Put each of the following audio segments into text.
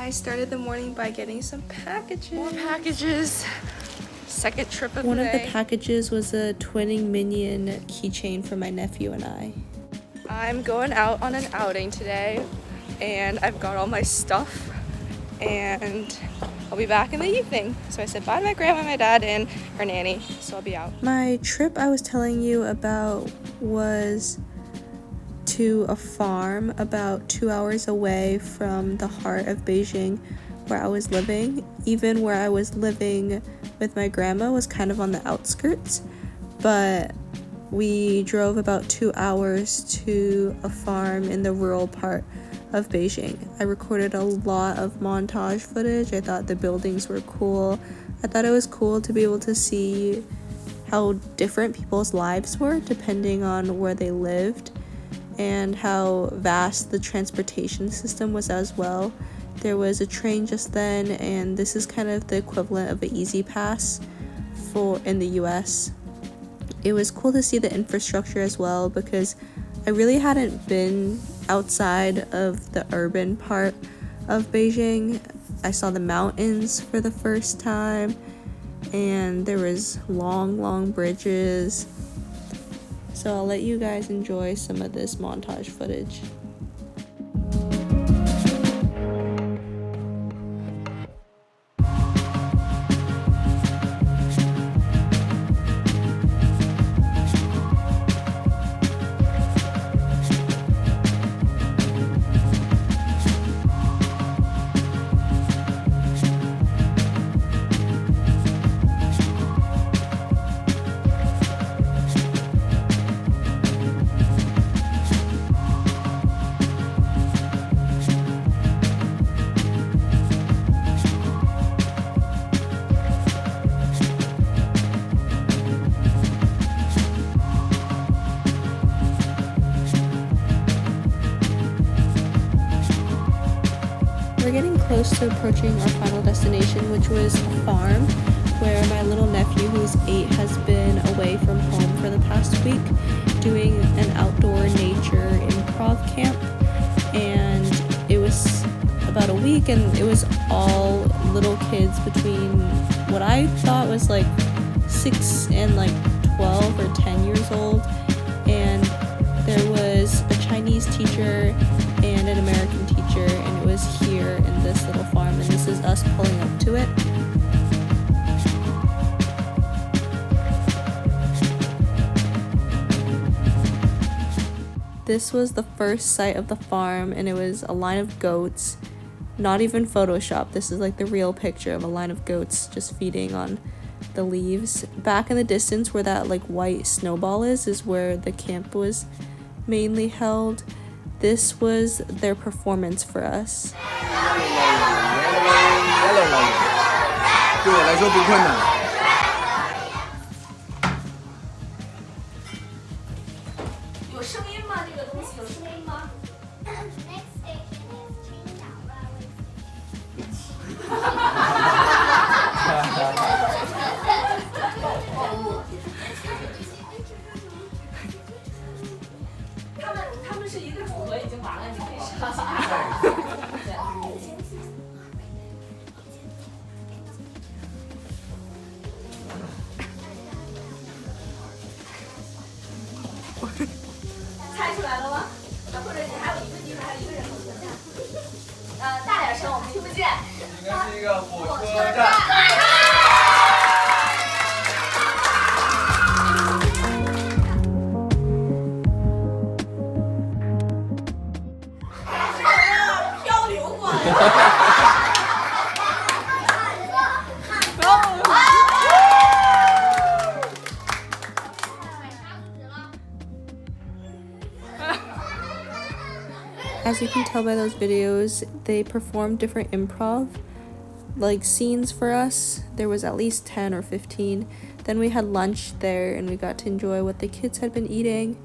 I started the morning by getting some packages. More packages. Second trip of the day. One of the packages was a twinning minion keychain for my nephew and I. I'm going out on an outing today, and I've got all my stuff, and I'll be back in the evening. So I said bye to my grandma, my dad, and her nanny, so I'll be out. My trip I was telling you about was to a farm about 2 hours away from the heart of Beijing where I was living. Even where I was living with my grandma was kind of on the outskirts, but we drove about 2 hours to a farm in the rural part of Beijing. I recorded a lot of montage footage. I thought the buildings were cool. I thought it was cool to be able to see how different people's lives were depending on where they lived, and how vast the transportation system was as well. There was a train just then, and this is kind of the equivalent of an Easy Pass in the US. It was cool to see the infrastructure as well, because I really hadn't been outside of the urban part of Beijing. I saw the mountains for the first time, and there was long bridges. So I'll let you guys enjoy some of this montage footage. We're getting close to approaching our final destination, which was a farm where my little nephew, who's 8, has been away from home for the past week doing an outdoor nature improv camp. And it was about a week, and it was all little kids between what I thought was like 6 and like 12 or 10 years old. And there was a Chinese teacher and an American teacher, and it was here in this little farm, and this is us pulling up to it. This was the first site of the farm, and it was a line of goats, not even Photoshop. This is like the real picture of a line of goats just feeding on the leaves. Back in the distance where that like white snowball is where the camp was mainly held. This was their performance for us. 对我来说不困难。 有声音吗？这个东西有声音吗？ Next station is Qingdao Railway Station. 他们是一个组合已经完了，你可以上。猜出来了吗？或者你还有一个地方，还有一个人口头大点声，我们听不见。应该是一个火车站。 As you can tell by those videos, they performed different improv like scenes for us. There was at least 10 or 15. Then we had lunch there, and we got to enjoy what the kids had been eating.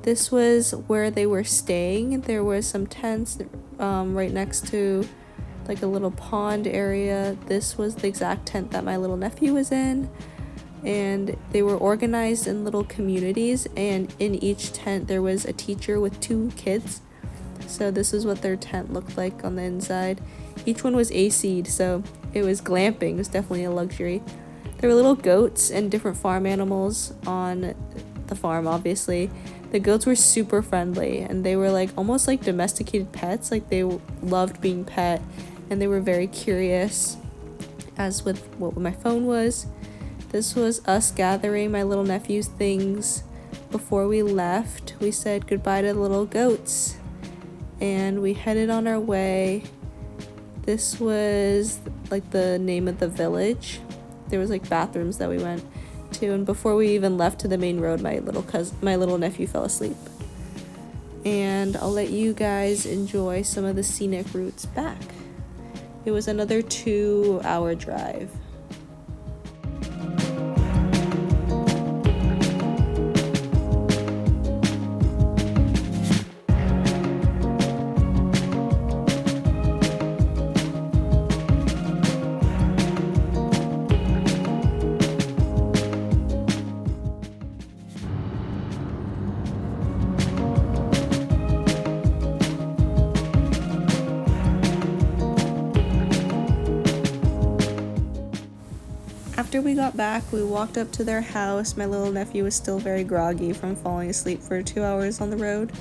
This was where they were staying. There was some tents right next to like a little pond area. This was the exact tent that my little nephew was in. And they were organized in little communities, and in each tent there was a teacher with 2 kids. So this is what their tent looked like on the inside. Each one was AC'd, so it was glamping. It was definitely a luxury. There were little goats and different farm animals on the farm, obviously. The goats were super friendly, and they were like almost like domesticated pets. Like they loved being pet, and they were very curious, as with what my phone was. This was us gathering my little nephew's things. Before we left, we said goodbye to the little goats, and we headed on our way. This was like the name of the village. There was like bathrooms that we went to, and before we even left to the main road, my little nephew fell asleep. And I'll let you guys enjoy some of the scenic routes back. It was another 2-hour drive. After we got back, we walked up to their house. My little nephew was still very groggy from falling asleep for 2 hours on the road.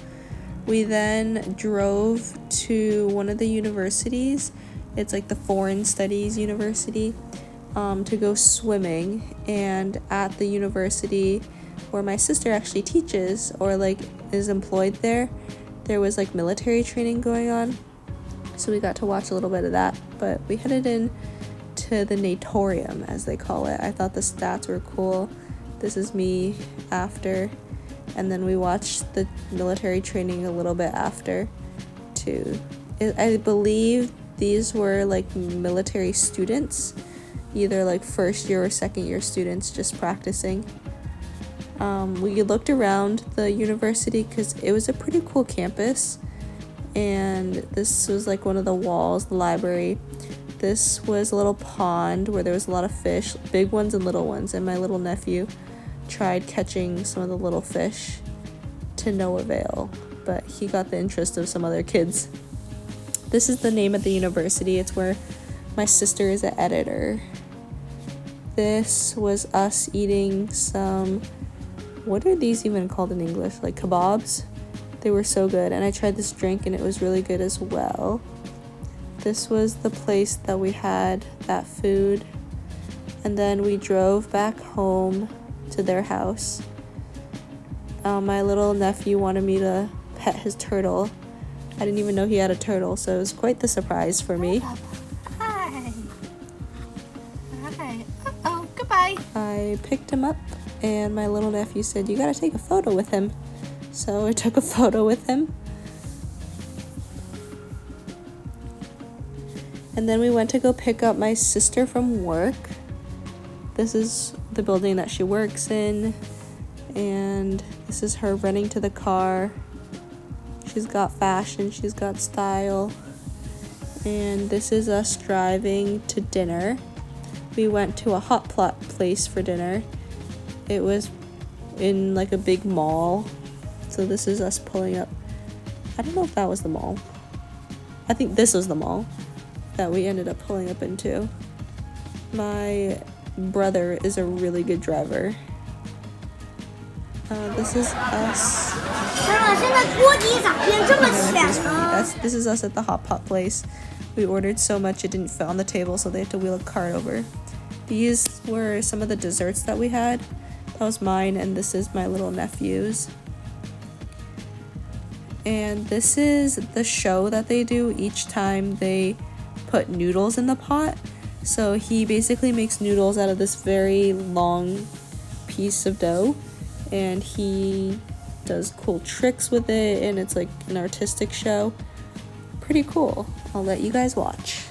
We then drove to one of the universities. It's like the Foreign Studies University, to go swimming. And at the university where my sister actually teaches, or like is employed there was like military training going on. So we got to watch a little bit of that, but we headed in to the natorium, as they call it. I thought the stats were cool. This is me after, and then we watched the military training a little bit after too. I believe these were like military students, either like first year or second year students just practicing. We looked around the university because it was a pretty cool campus, and this was like one of the walls, the library. This was a little pond where there was a lot of fish, big ones and little ones, and my little nephew tried catching some of the little fish to no avail, but he got the interest of some other kids. This is the name of the university. It's where my sister is an editor. This was us eating some, what are these even called in English? Like kebabs? They were so good, and I tried this drink and it was really good as well. This was the place that we had that food, and then we drove back home to their house. My little nephew wanted me to pet his turtle. I didn't even know he had a turtle, so it was quite the surprise for me. Hi. Hi. Uh-oh, goodbye. I picked him up, and my little nephew said, "You gotta take a photo with him." So I took a photo with him. And then we went to go pick up my sister from work. This is the building that she works in, and this is her running to the car. She's got fashion, she's got style. And this is us driving to dinner. We went to a hot pot place for dinner. It was in like a big mall. So this is us pulling up. I don't know if that was the mall. I think this was the mall that we ended up pulling up into. My brother is a really good driver. This is us. This is us at the hot pot place. We ordered so much it didn't fit on the table, so they had to wheel a cart over. These were some of the desserts that we had. That was mine, and this is my little nephew's. And this is the show that they do each time they put noodles in the pot. So he basically makes noodles out of this very long piece of dough, and he does cool tricks with it, and it's like an artistic show. Pretty cool. I'll let you guys watch.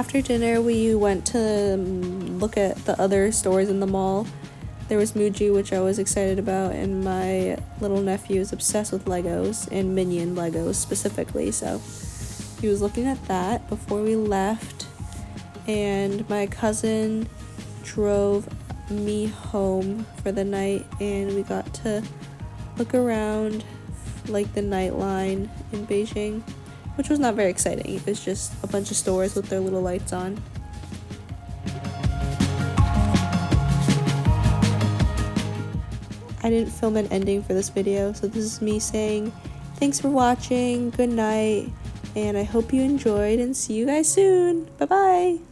After dinner, we went to look at the other stores in the mall. There was Muji, which I was excited about, and my little nephew is obsessed with Legos, and Minion Legos specifically, so he was looking at that before we left. And my cousin drove me home for the night, and we got to look around like the night line in Beijing, which was not very exciting. It was just a bunch of stores with their little lights on. I didn't film an ending for this video, so this is me saying thanks for watching, good night, and I hope you enjoyed, and see you guys soon. Bye bye.